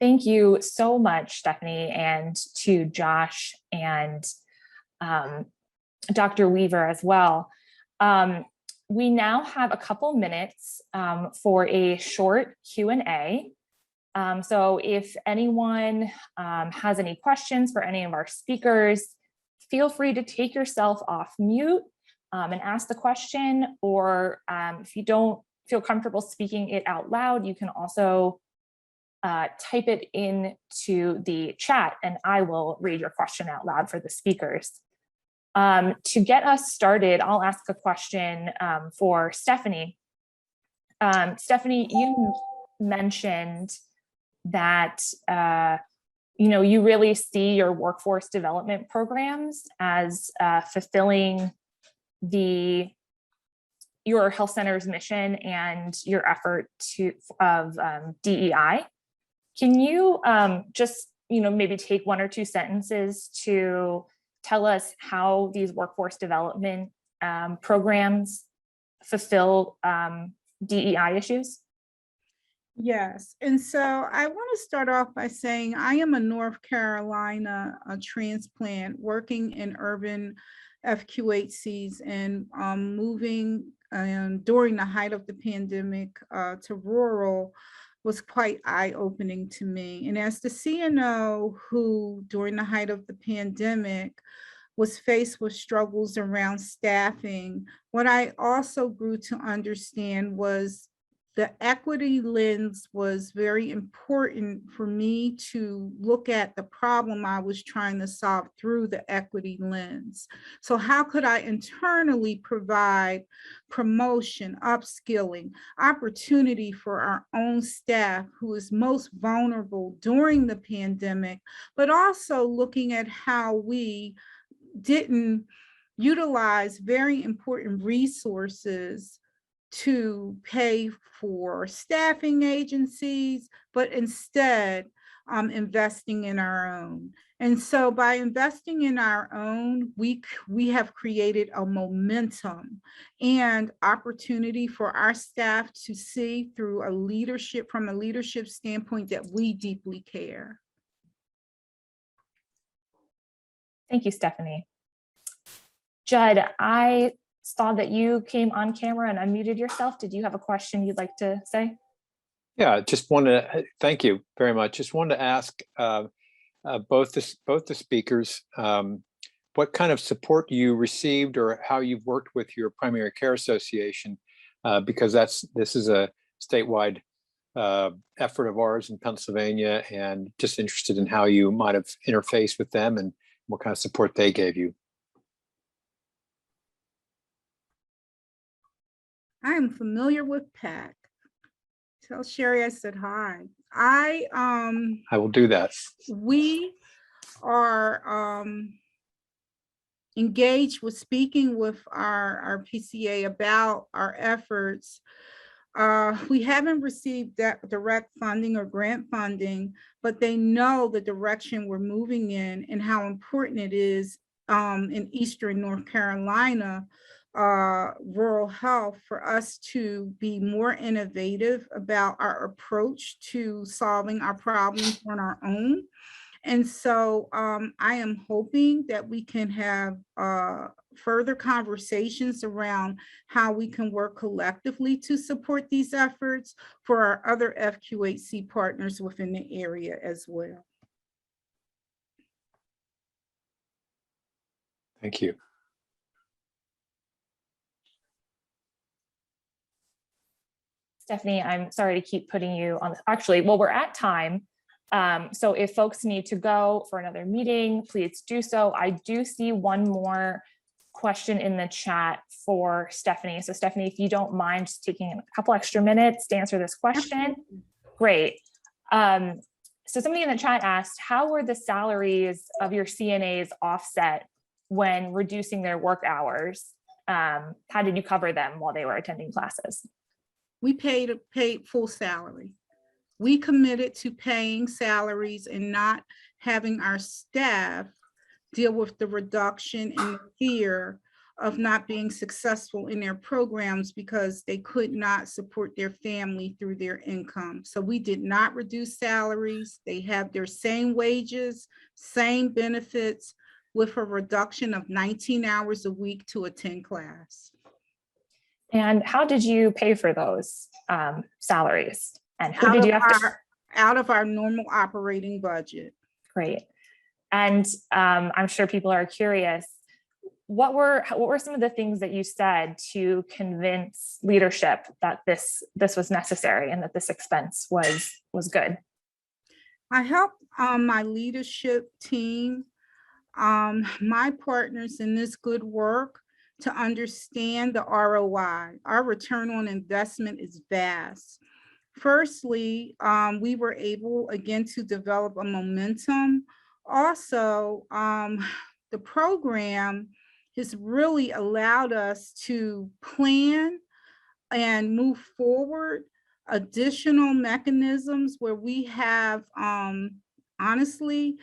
Thank you so much, Stephanie, and to Josh and Dr. Weaver as well. We now have a couple minutes for a short Q&A. So if anyone has any questions for any of our speakers, feel free to take yourself off mute and ask the question, or if you don't feel comfortable speaking it out loud, you can also type it into the chat and I will read your question out loud for the speakers. To get us started, I'll ask a question for Stephanie. Stephanie, you mentioned that you really see your workforce development programs as fulfilling your health center's mission and your effort of DEI. Can you just maybe take one or two sentences to tell us how these workforce development programs fulfill DEI issues? Yes, and so I want to start off by saying I am a North Carolina transplant working in urban FQHCs and moving during the height of the pandemic to rural was quite eye-opening to me. And as the CNO who during the height of the pandemic was faced with struggles around staffing, what I also grew to understand was the equity lens was very important for me to look at the problem I was trying to solve through the equity lens. So how could I internally provide promotion, upskilling, opportunity for our own staff who is most vulnerable during the pandemic, but also looking at how we didn't utilize very important resources to pay for staffing agencies, but instead investing in our own. And so by investing in our own, we have created a momentum and opportunity for our staff to see through from a leadership standpoint that we deeply care. Thank you, Stephanie. Judd, I saw that you came on camera and unmuted yourself. Did you have a question you'd like to say? Yeah, just wanted to thank you very much. Just wanted to ask both the speakers what kind of support you received or how you've worked with your primary care association, because this is a statewide effort of ours in Pennsylvania, and just interested in how you might have interfaced with them and what kind of support they gave you. I am familiar with PAC. Tell Sherry I said hi. I will do that. We are engaged with speaking with our PCA about our efforts. We haven't received that direct funding or grant funding, but they know the direction we're moving in and how important it is in Eastern North Carolina rural health for us to be more innovative about our approach to solving our problems on our own. And so I am hoping that we can have further conversations around how we can work collectively to support these efforts for our other FQHC partners within the area as well. Thank you. Stephanie, I'm sorry to keep putting you on. Actually, well, we're at time. So if folks need to go for another meeting, please do so. I do see one more question in the chat for Stephanie. So Stephanie, if you don't mind just taking a couple extra minutes to answer this question, great. So somebody in the chat asked, how were the salaries of your CNAs offset when reducing their work hours? How did you cover them while they were attending classes? We paid full salary. We committed to paying salaries and not having our staff deal with the reduction in the fear of not being successful in their programs because they could not support their family through their income. So we did not reduce salaries. They have their same wages, same benefits, with a reduction of 19 hours a week to attend class. And how did you pay for those salaries? And who did you have to? Out of our normal operating budget. Great. And I'm sure people are curious, what were some of the things that you said to convince leadership that this was necessary and that this expense was good? I helped my leadership team, my partners in this good work, to understand the ROI. Our return on investment is vast. Firstly, we were able again to develop a momentum. Also, the program has really allowed us to plan and move forward additional mechanisms where we have honestly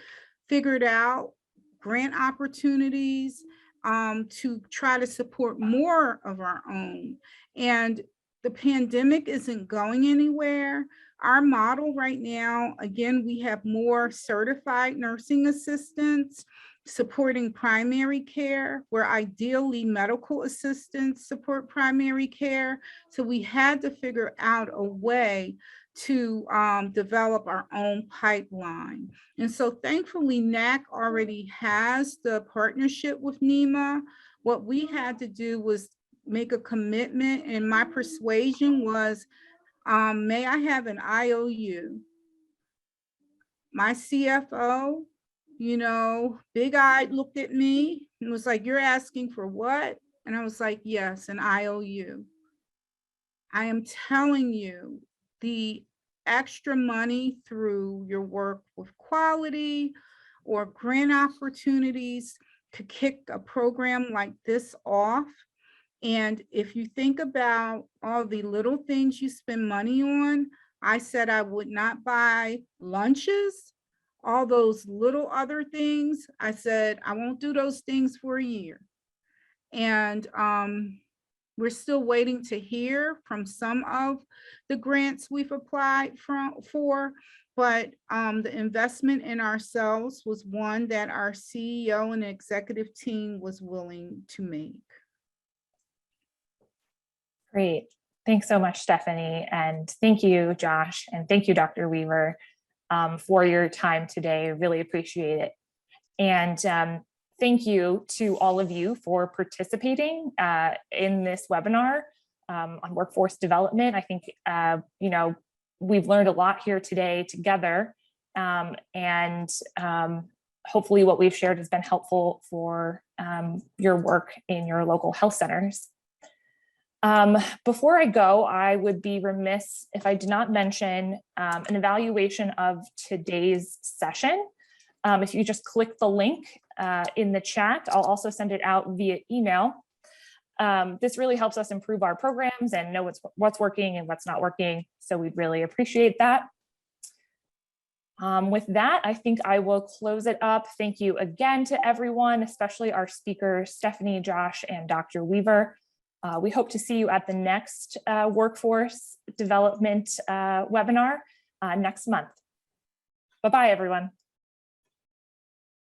figured out grant opportunities to try to support more of our own. And the pandemic isn't going anywhere. Our model right now, again, we have more certified nursing assistants supporting primary care, where ideally medical assistants support primary care. So we had to figure out a way to develop our own pipeline. And so thankfully, NAC already has the partnership with NEMA. What we had to do was make a commitment, and my persuasion was, may I have an IOU? My CFO, big-eyed looked at me and was like, you're asking for what? And I was like, yes, an IOU. I am telling you, the extra money through your work with quality or grant opportunities could kick a program like this off. And if you think about all the little things you spend money on, I said I would not buy lunches, all those little other things. I said, I won't do those things for a year. And we're still waiting to hear from some of the grants we've applied for, but the investment in ourselves was one that our CEO and executive team was willing to make. Great. Thanks so much, Stephanie. And thank you, Josh. And thank you, Dr. Weaver, for your time today. Really appreciate it. And thank you to all of you for participating in this webinar on workforce development. I think, we've learned a lot here today together. And hopefully what we've shared has been helpful for your work in your local health centers. Before I go, I would be remiss if I did not mention an evaluation of today's session. If you just click the link in the chat, I'll also send it out via email. This really helps us improve our programs and know what's working and what's not working. So we'd really appreciate that. With that, I think I will close it up. Thank you again to everyone, especially our speakers, Stephanie, Josh, and Dr. Weaver. We hope to see you at the next workforce development webinar next month. Bye-bye, everyone.